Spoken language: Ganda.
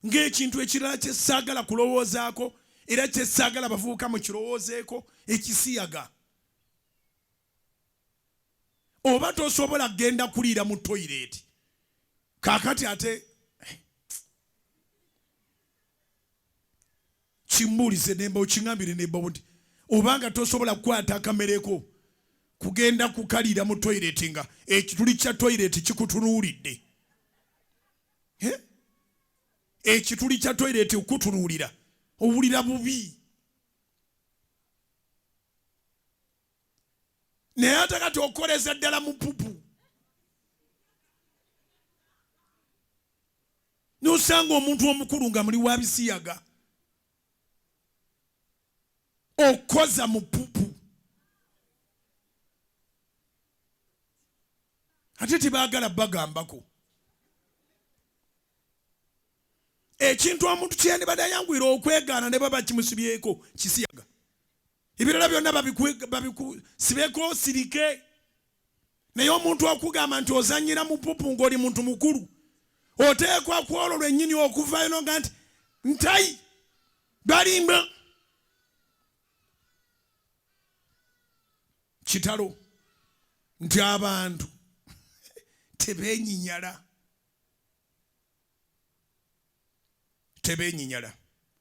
ng'ekintu ekirala kye ssaagala kulowoozaako era kye ssaagala bavubuka mu kirowoozeeko, ekisiyaga. Oba tosobola kugenda kuliira mu toilet. Kaakati ate kimbuulize nemba okingambire nemba nti obanga tosobola kukwata akamereko kugenda kukaliira mu toilet nga ekituli kya toilet kikutunulidde. Ekituli kya toilet okutunulira owulira bubi. Naye ate kati okoleza ddala mu pupu. N'osanga omuntu omukulu nga muli wa bisiyaga. Okoza mu pupu. Ate tebaagala bagambako. Ekintu omuntu kyandibadde ayanguyira okwegaana ne baba kimusibyeko kisiyaga. Ebirala byonna babikusibeko sirike. Naye omuntu okugamba nti ozanyira mu pupu ng'oli muntu mukulu, oteekwa kwolwo lwennyini okuvaayo n'oga nti ntayi balimba. Kitalo nti abantu tebeenyinyala.